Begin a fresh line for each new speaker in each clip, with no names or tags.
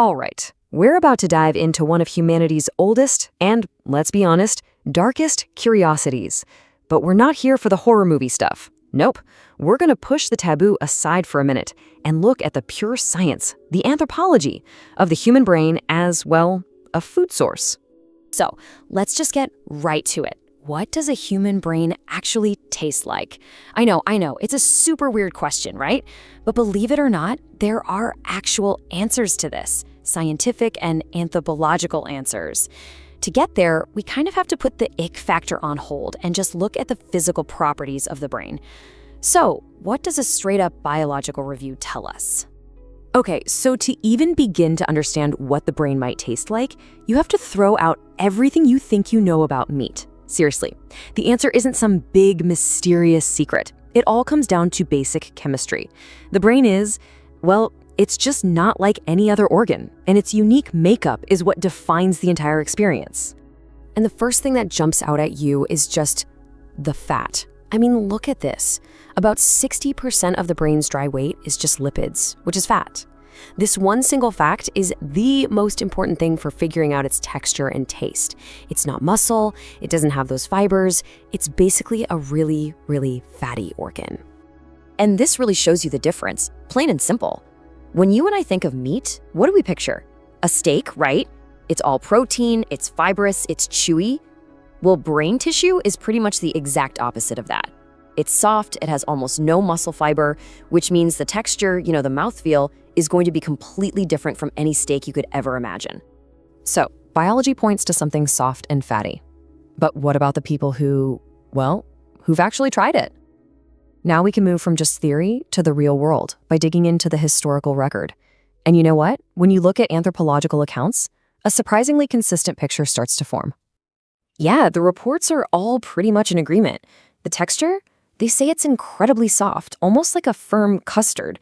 All right, we're about to dive into one of humanity's oldest and, let's be honest, darkest curiosities. But we're not here for the horror movie stuff. Nope. We're going to push the taboo aside for a minute and look at the pure science, the anthropology of the human brain as, well, a food source.
So let's just get right to it. What does a human brain actually taste like? I know, it's a super weird question, right? But believe it or not, there are actual answers to this, scientific and anthropological answers. To get there, we kind of have to put the ick factor on hold and just look at the physical properties of the brain. So, what does a straight-up biological review tell us?
Okay, so to even begin to understand what the brain might taste like, you have to throw out everything you think you know about meat. Seriously, the answer isn't some big, mysterious secret. It all comes down to basic chemistry. The brain is, well, it's just not like any other organ, and its unique makeup is what defines the entire experience. And the first thing that jumps out at you is just the fat. I mean, look at this. About 60% of the brain's dry weight is just lipids, which is fat. This one single fact is the most important thing for figuring out its texture and taste. It's not muscle, it doesn't have those fibers, it's basically a really, really fatty organ.
And this really shows you the difference, plain and simple. When you and I think of meat, what do we picture? A steak, right? It's all protein, it's fibrous, it's chewy. Well, brain tissue is pretty much the exact opposite of that. It's soft, it has almost no muscle fiber, which means the texture, the mouthfeel, is going to be completely different from any steak you could ever imagine.
So, biology points to something soft and fatty. But what about the people who've actually tried it? Now we can move from just theory to the real world by digging into the historical record. And you know what? When you look at anthropological accounts, a surprisingly consistent picture starts to form. Yeah, the reports are all pretty much in agreement. The texture? They say it's incredibly soft, almost like a firm custard,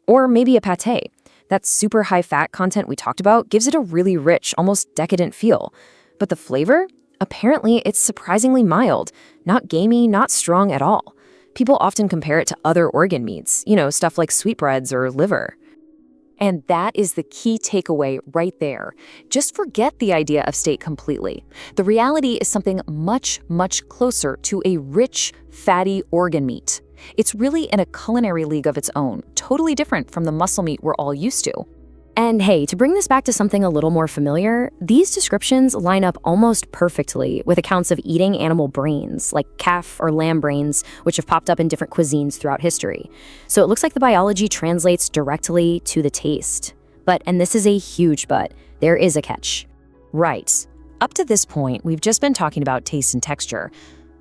or maybe a pâté. That super high fat content we talked about gives it a really rich, almost decadent feel. But the flavor? Apparently, it's surprisingly mild, not gamey, not strong at all. People often compare it to other organ meats, stuff like sweetbreads or liver. And that is the key takeaway right there. Just forget the idea of steak completely. The reality is something much, much closer to a rich, fatty organ meat. It's really in a culinary league of its own, totally different from the muscle meat we're all used to. And hey, to bring this back to something a little more familiar, these descriptions line up almost perfectly with accounts of eating animal brains, like calf or lamb brains, which have popped up in different cuisines throughout history. So it looks like the biology translates directly to the taste. But, and this is a huge but, there is a catch. Right. Up to this point, we've just been talking about taste and texture.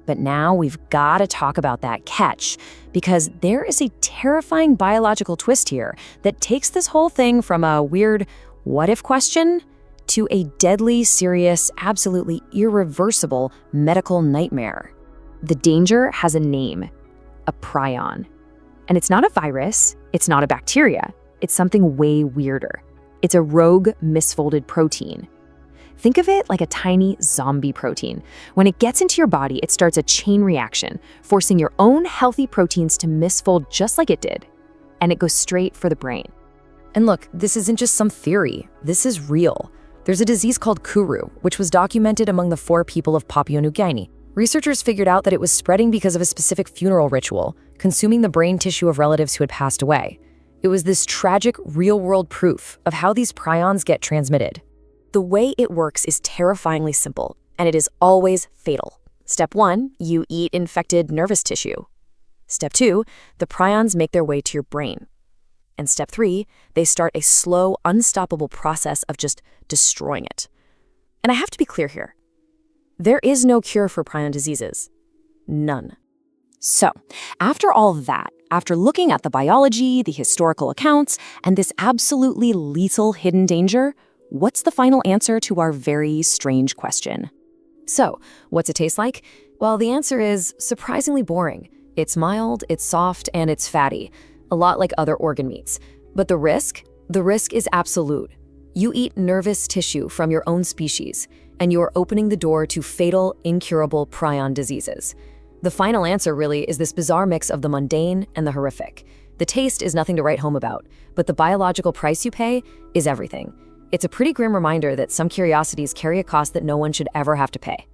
But now we've got to talk about that catch, because there is a terrifying biological twist here that takes this whole thing from a weird what-if question to a deadly, serious, absolutely irreversible medical nightmare. The danger has a name, a prion. And it's not a virus, it's not a bacteria, it's something way weirder. It's a rogue, misfolded protein. Think of it like a tiny zombie protein. When it gets into your body, it starts a chain reaction, forcing your own healthy proteins to misfold just like it did. And it goes straight for the brain. And look, this isn't just some theory. This is real. There's a disease called Kuru, which was documented among the 4 people of Papua New Guinea. Researchers figured out that it was spreading because of a specific funeral ritual, consuming the brain tissue of relatives who had passed away. It was this tragic, real-world proof of how these prions get transmitted. The way it works is terrifyingly simple, and it is always fatal. Step 1, you eat infected nervous tissue. Step 2, the prions make their way to your brain. And step 3, they start a slow, unstoppable process of just destroying it. And I have to be clear here. There is no cure for prion diseases. None. So, after all that, after looking at the biology, the historical accounts, and this absolutely lethal hidden danger, what's the final answer to our very strange question? So, what's it taste like? Well, the answer is surprisingly boring. It's mild, it's soft, and it's fatty, a lot like other organ meats. But the risk? The risk is absolute. You eat nervous tissue from your own species, and you're opening the door to fatal, incurable prion diseases. The final answer really is this bizarre mix of the mundane and the horrific. The taste is nothing to write home about, but the biological price you pay is everything.
It's a pretty grim reminder that some curiosities carry a cost that no one should ever have to pay.